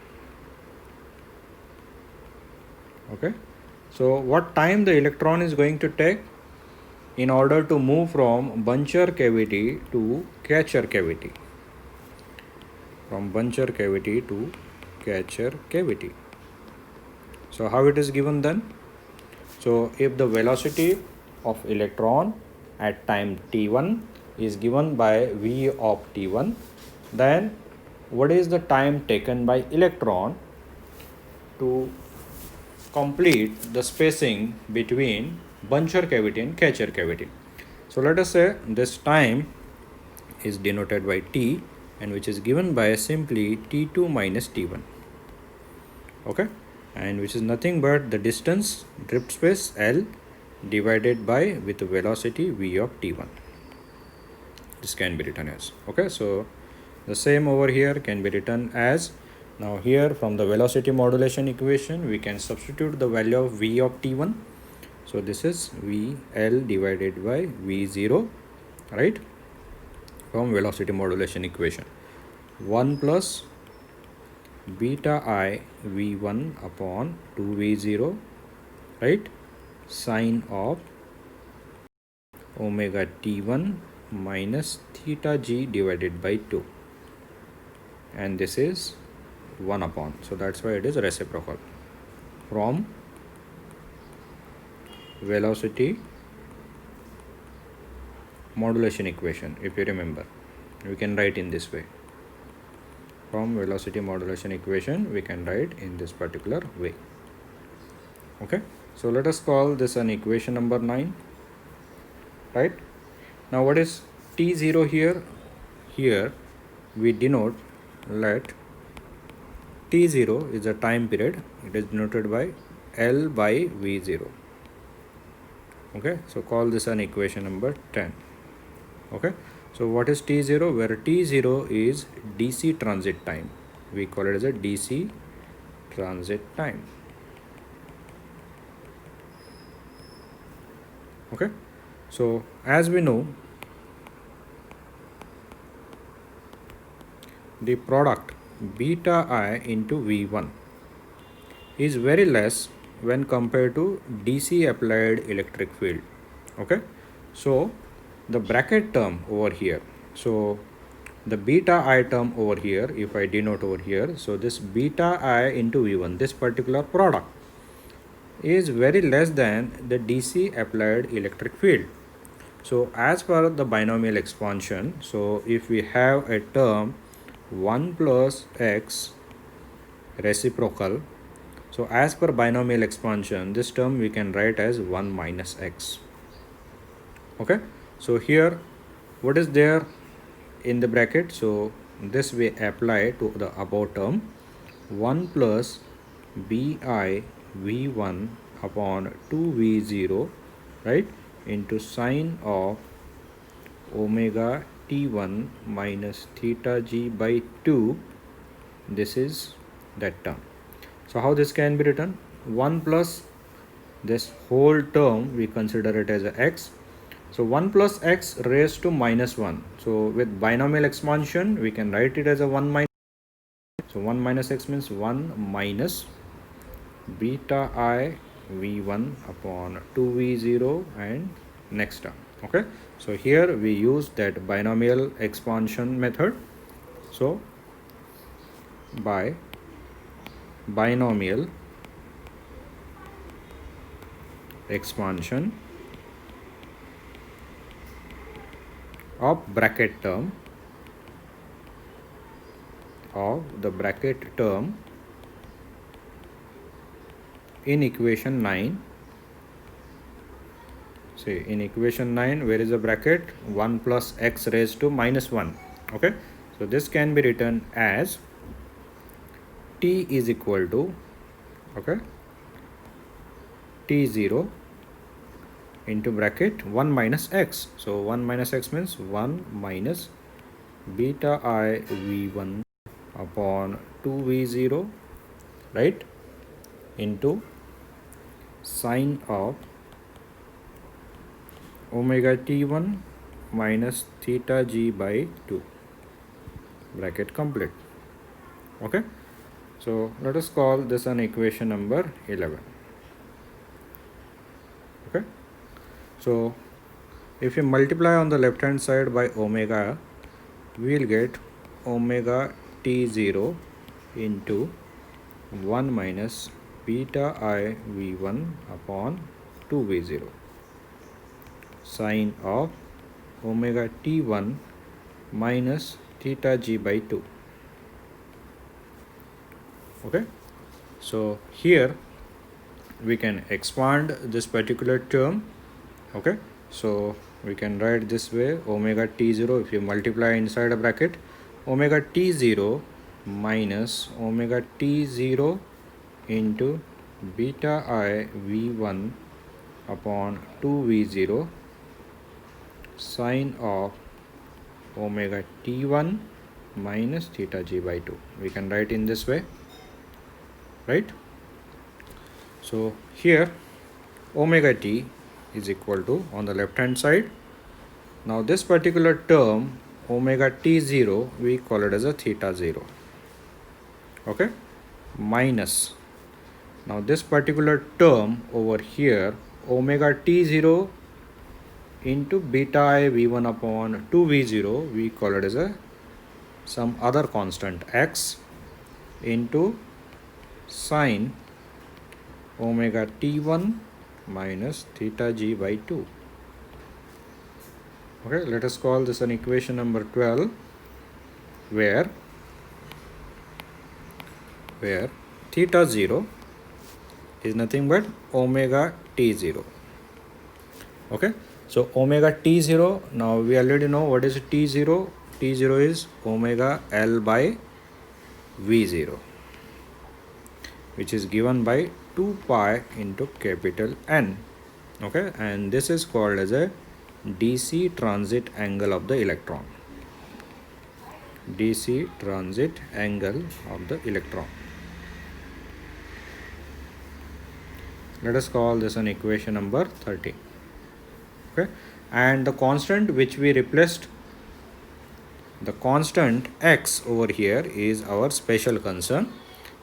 Okay, so what time the electron is going to take in order to move from Buncher cavity to Catcher cavity, So how it is given then? So if the velocity of electron at time t1 is given by v of t1, then what is the time taken by electron to complete the spacing between Buncher cavity and Catcher cavity? So let us say this time is denoted by t, and which is given by simply t2 minus t1. Okay, and which is nothing but the distance, drift space L, divided by with the velocity v of t1. This can be written as, okay, so the same over here can be written as, now here from the velocity modulation equation we can substitute the value of v of t1. So this is vl divided by v0, right, from velocity modulation equation. 1 plus beta I v1 upon 2v0, right, sine of omega t1 minus theta g divided by 2, and this is 1 upon, so that's why it is reciprocal, from velocity modulation equation. If you remember, we can write in this way. From velocity modulation equation we can write in this particular way. Okay, so let us call this an equation number 9, right? Now what is t0 here? Here we denote, let t0 is a time period, it is denoted by L by v0. Okay, so call this an equation number 10. Okay, so what is t0? Where t0 is DC transit time, we call it as a DC transit time. Okay, so as we know, the product beta I into V1 is very less when compared to DC applied electric field. Okay, so the bracket term over here, so the beta I term over here, if I denote over here, so this beta I into V1, this particular product is very less than the DC applied electric field. So as per the binomial expansion, so if we have a term 1 plus x reciprocal, so as per binomial expansion, this term we can write as 1 minus x. Okay, so here what is there in the bracket? So this we apply to the above term, 1 plus bi v1 upon 2v0, right, into sine of omega t1 minus theta g by 2. This is that term. So how this can be written? 1 plus this whole term we consider it as a x, so 1 plus x raised to minus 1. So with binomial expansion we can write it as a 1 minus, so 1 minus x means 1 minus beta I v1 upon 2v0 and next term. Okay, so here we use that binomial expansion method. So by binomial expansion of bracket term in equation 9, See, in equation 9, where is the bracket? 1 plus x raised to minus 1. Okay, so this can be written as t is equal to, okay, t0 into bracket 1 minus x. So 1 minus x means 1 minus beta I v1 upon 2v0, right, into sine of omega t1 minus theta g by 2, bracket complete. Okay, so let us call this an equation number 11. Okay, so if you multiply on the left hand side by omega, we will get omega t0 into 1 minus beta I v1 upon 2v0 sine of omega t1 minus theta g by 2. Okay, so here we can expand this particular term. Okay, so we can write this way: omega t0, if you multiply inside a bracket, omega t0 minus omega t0 into beta I v1 upon 2v0 sine of omega t1 minus theta g by 2. We can write in this way, right? So here omega t is equal to, on the left hand side, now this particular term omega t0, we call it as a theta 0. Okay, minus, now this particular term over here omega t0 into beta I v1 upon 2v0, we call it as a some other constant x into sine omega t1 minus theta g by 2. Okay, let us call this an equation number 12, where theta 0 is nothing but omega t0. Okay, so omega t0, now we already know what is t0. T0 is omega L by v0, which is given by 2 pi into capital N. Okay, and this is called as a DC transit angle of the electron. DC transit angle of the electron. Let us call this an equation number 13. Okay, and the constant which we replaced, the constant x over here, is our special concern,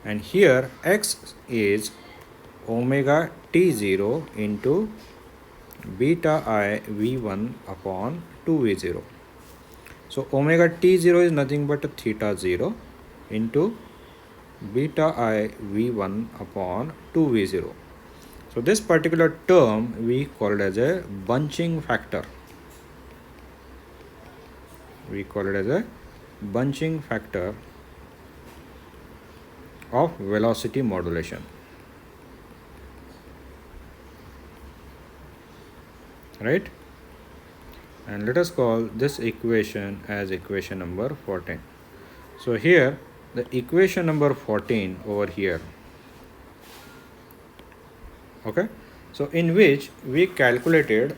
and here x is omega t0 into beta I v1 upon 2v0. So omega t0 is nothing but a theta 0 into beta I v1 upon 2v0. So this particular term we call it as a bunching factor. We call it as a bunching factor of velocity modulation. Right? And let us call this equation as equation number 14. So here the equation number 14 over here, okay, so in which we calculated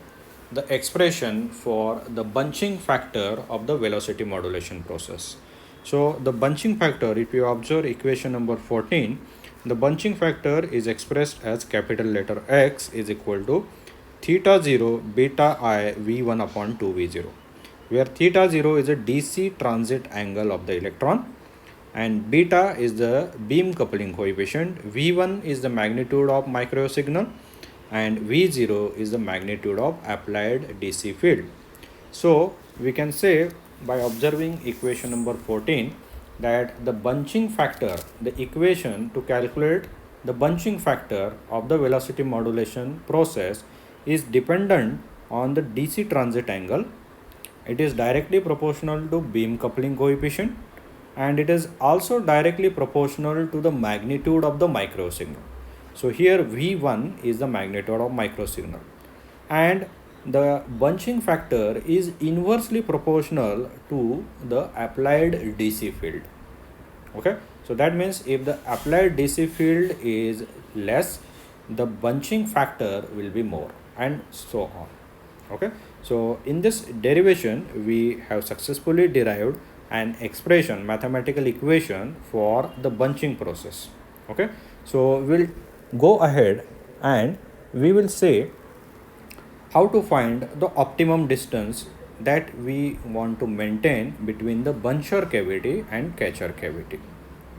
the expression for the bunching factor of the velocity modulation process. So the bunching factor, if you observe equation number 14, the bunching factor is expressed as capital letter X is equal to theta 0 beta I v1 upon 2v0, where theta 0 is a DC transit angle of the electron and beta is the beam coupling coefficient, v1 is the magnitude of microwave signal, and v0 is the magnitude of applied DC field. So we can say by observing equation number 14 that the bunching factor, the equation to calculate the bunching factor of the velocity modulation process is dependent on the DC transit angle. It is directly proportional to beam coupling coefficient, and it is also directly proportional to the magnitude of the microwave signal. So here v1 is the magnitude of microwave signal, and the bunching factor is inversely proportional to the applied DC field. Okay, so that means if the applied DC field is less, the bunching factor will be more, and so on. Okay, so in this derivation we have successfully derived an expression, mathematical equation for the bunching process. Okay, so we'll go ahead and we will say how to find the optimum distance that we want to maintain between the buncher cavity and catcher cavity.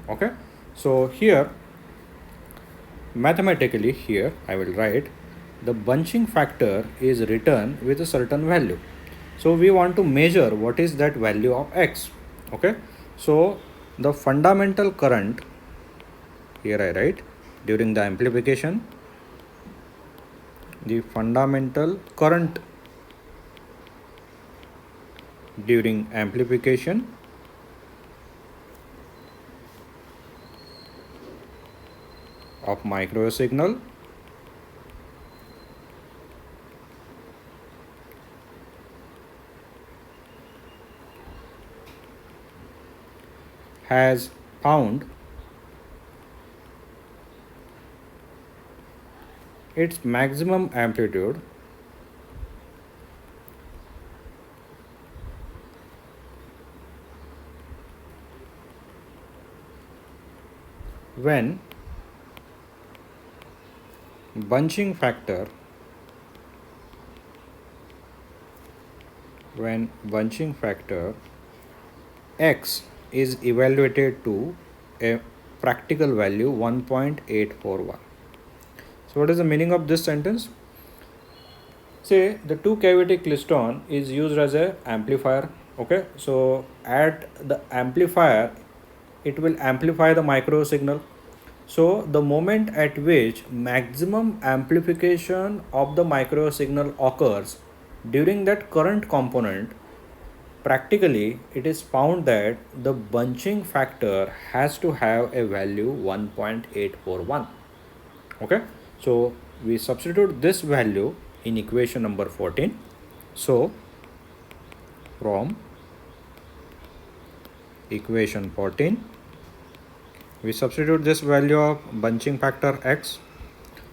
Okay, so here mathematically, here I will write the bunching factor is written with a certain value. So we want to measure what is that value of x. Okay, so the fundamental current, here I write during the amplification, the fundamental current during amplification of microwave signal has found its maximum amplitude when bunching factor x is evaluated to a practical value 1.841. So what is the meaning of this sentence? Say the two cavity klystron is used as a amplifier. Okay, so at the amplifier it will amplify the micro signal. So the moment at which maximum amplification of the micro signal occurs during that current component, practically it is found that the bunching factor has to have a value 1.841. Okay, so we substitute this value in equation number 14. So from equation 14 we substitute this value of bunching factor x.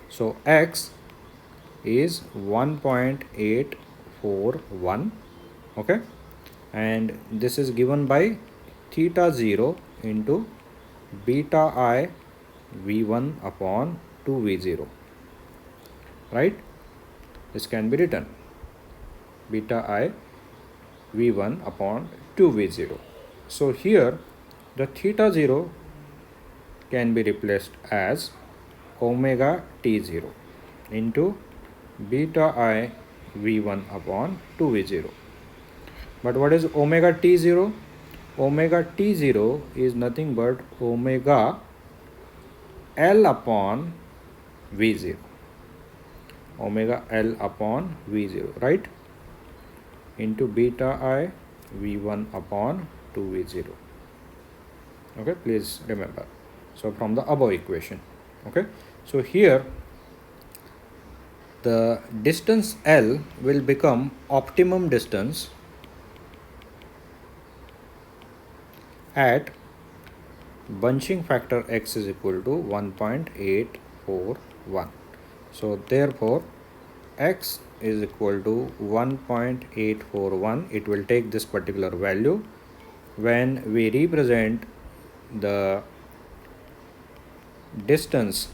So x is 1.841. okay, and this is given by theta 0 into beta I v1 upon 2v0, right? This can be written beta I v1 upon 2v0. So here the theta 0 can be replaced as omega t0 into beta I v1 upon 2v0. But what is omega t0? Omega t0 is nothing but omega L upon v0. Omega L upon v0, right? Into beta I v1 upon 2v0. Okay, please remember. So from the above equation. Okay, so here the distance L will become optimum distance at bunching factor x is equal to 1.841. So therefore x is equal to 1.841. It will take this particular value when we represent the distance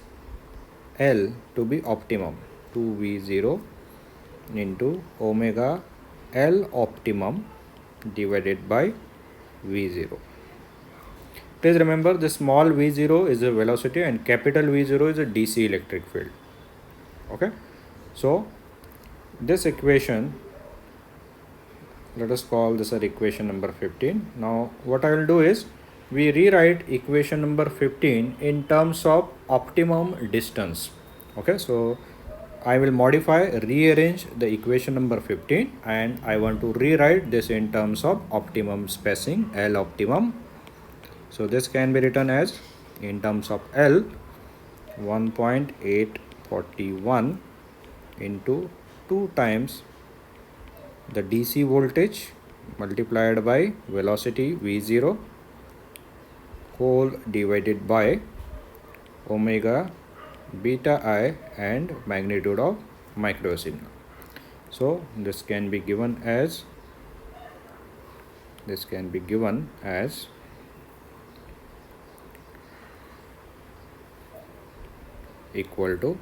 L to be optimum, 2v0 into omega L optimum divided by v0. Please remember, the small v0 is a velocity and capital V0 is a DC electric field. Okay, so this equation, let us call this our equation number 15. Now what I will do is we rewrite equation number 15 in terms of optimum distance. Okay, so I will rearrange the equation number 15 and I want to rewrite this in terms of optimum spacing, L optimum. So this can be written as in terms of L 1.841 into 2 times the DC voltage multiplied by velocity V0 whole divided by omega beta I and magnitude of microwave signal. So this can be given as equal to,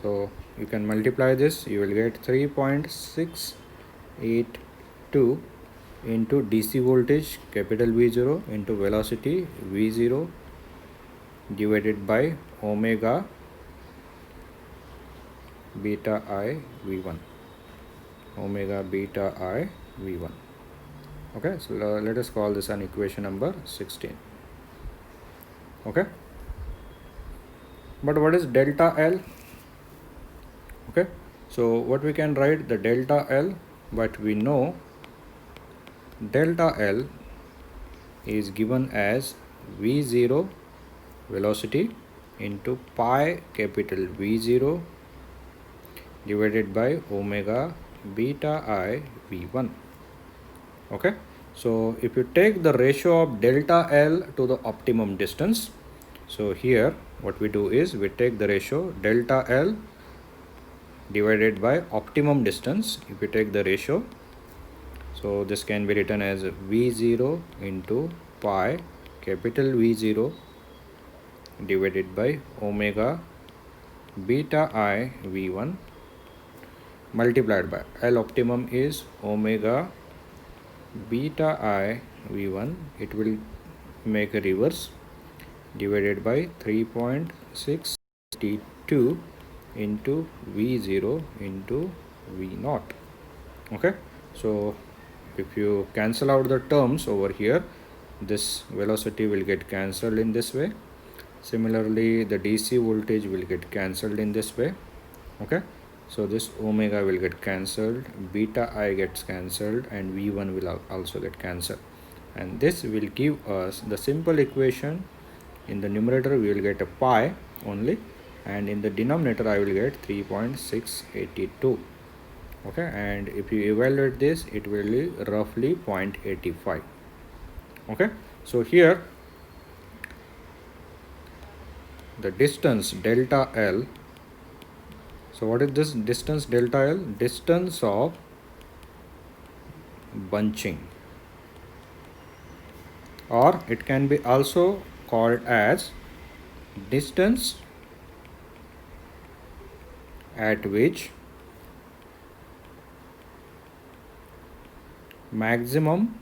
so you can multiply this, you will get 3.682 into DC voltage capital V0 into velocity V0 divided by omega beta I V1. Okay, so let us call this an equation number 16. Okay, but what is delta L? Okay, so what we can write the delta L, but we know delta L is given as V0 velocity into pi capital V0 divided by omega beta I V1. Okay, so if you take the ratio of delta L to the optimum distance, so here what we do is we take the ratio delta L divided by optimum distance. If you take the ratio, so this can be written as V0 into pi capital V0 divided by omega beta I V1 multiplied by L optimum is omega beta I V1, it will make a reverse, divided by 3.682 into V0 into V0. Okay, so if you cancel out the terms over here, this velocity will get cancelled in this way. Similarly, the DC voltage will get cancelled in this way. Okay, so this omega will get cancelled, beta I gets cancelled, and V1 will also get cancelled, and this will give us the simple equation. In the numerator we will get a pi only, and in the denominator I will get 3.682. okay, and if you evaluate this, it will be roughly 0.85. okay, so here the distance delta L. So what is this distance delta L? Distance of bunching, or it can be also called as distance at which maximum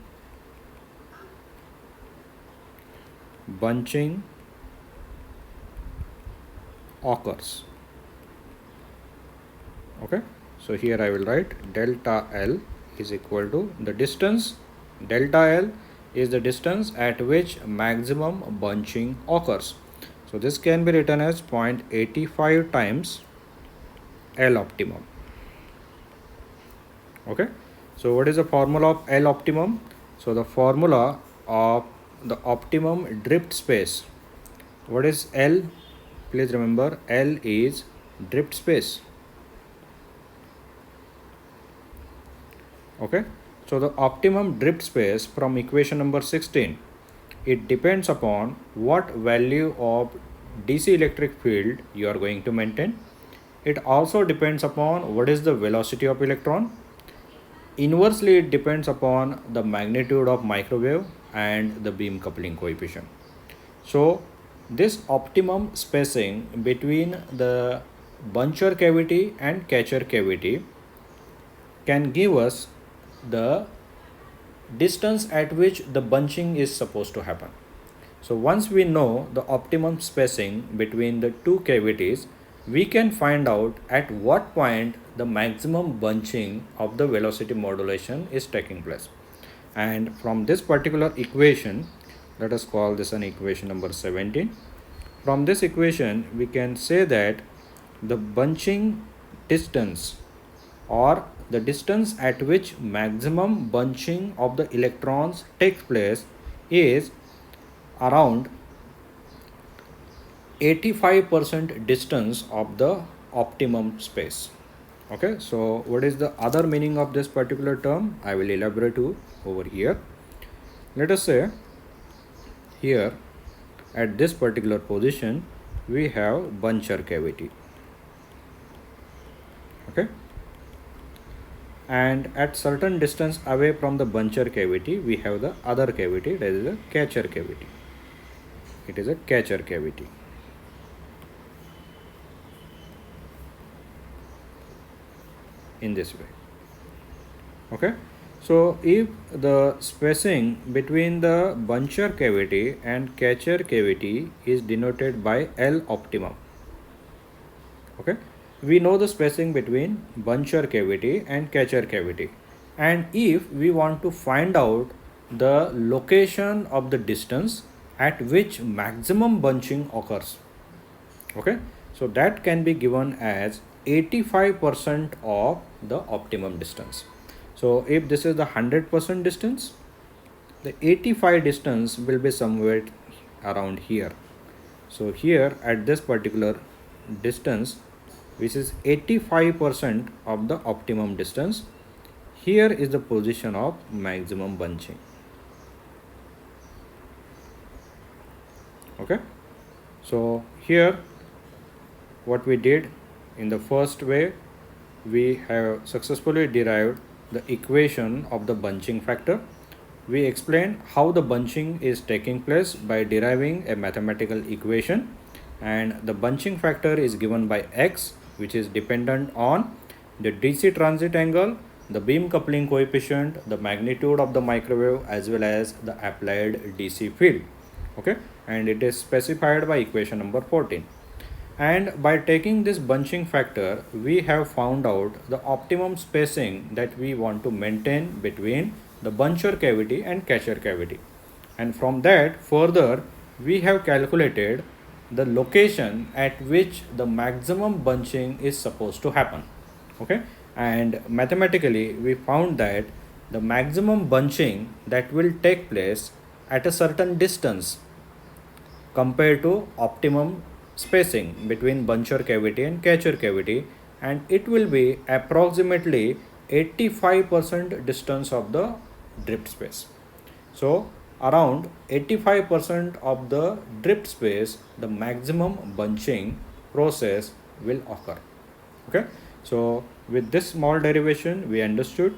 bunching occurs. Okay, so here I will write delta L is equal to the distance. Delta L is the distance at which maximum bunching occurs. So this can be written as 0.85 times L optimum. Okay, so what is the formula of L optimum? So the formula of the optimum drift space. What is L? Please remember, L is drift space. Okay, so the optimum drift space from equation number 16, it depends upon what value of DC electric field you are going to maintain. It also depends upon what is the velocity of electron. Inversely, it depends upon the magnitude of microwave and the beam coupling coefficient. So this optimum spacing between the buncher cavity and catcher cavity can give us the distance at which the bunching is supposed to happen. So once we know the optimum spacing between the two cavities, we can find out at what point the maximum bunching of the velocity modulation is taking place. And from this particular equation, let us call this an equation number 17. From this equation, we can say that the bunching distance, or the distance at which maximum bunching of the electrons takes place, is around 85% distance of the optimum space. Okay, so what is the other meaning of this particular term? I will elaborate to over here. Let us say here at this particular position we have buncher cavity. Okay, and at certain distance away from the buncher cavity we have the other cavity, that is a catcher cavity. It is a catcher cavity. In this way. Okay, so if the spacing between the buncher cavity and catcher cavity is denoted by L optimum. Okay, we know the spacing between buncher cavity and catcher cavity, and if we want to find out the location of the distance at which maximum bunching occurs, okay, so that can be given as 85% of the optimum distance. So if this is the 100% distance, the 85 distance will be somewhere around here. So here at this particular distance, which is 85% of the optimum distance, here is the position of maximum bunching. Okay, so here what we did in the first way, we have successfully derived the equation of the bunching factor. We explained how the bunching is taking place by deriving a mathematical equation, and the bunching factor is given by x, which is dependent on the DC transit angle, the beam coupling coefficient, the magnitude of the microwave, as well as the applied DC field. Okay, and it is specified by equation number 14. And by taking this bunching factor, we have found out the optimum spacing that we want to maintain between the buncher cavity and catcher cavity. And from that further, we have calculated the location at which the maximum bunching is supposed to happen. Okay, and mathematically we found that the maximum bunching that will take place at a certain distance compared to optimum spacing between buncher cavity and catcher cavity, and it will be approximately 85% distance of the drift space. So around 85% of the drift space, the maximum bunching process will occur. Okay, so with this small derivation we understood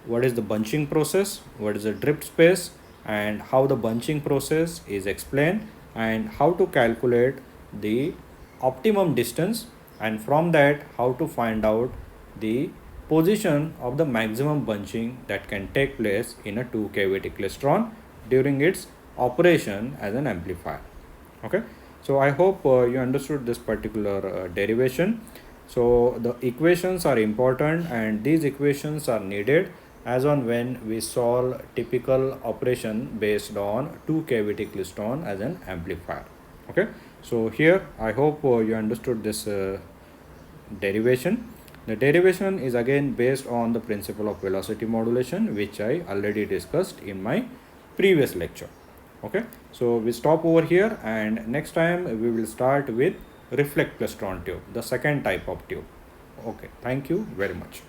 what is the bunching process, what is the drift space, and how the bunching process is explained, and how to calculate the optimum distance, and from that how to find out the position of the maximum bunching that can take place in a 2 cavity klystron during its operation as an amplifier. Okay, so I hope you understood this particular derivation. So the equations are important, and these equations are needed as on when we solve typical operation based on 2 cavity klystron as an amplifier. Okay, so here I hope you understood this derivation. The derivation is again based on the principle of velocity modulation, which I already discussed in my previous lecture. Okay, so we stop over here, and next time we will start with reflect klystron tube, the second type of tube. Okay, thank you very much.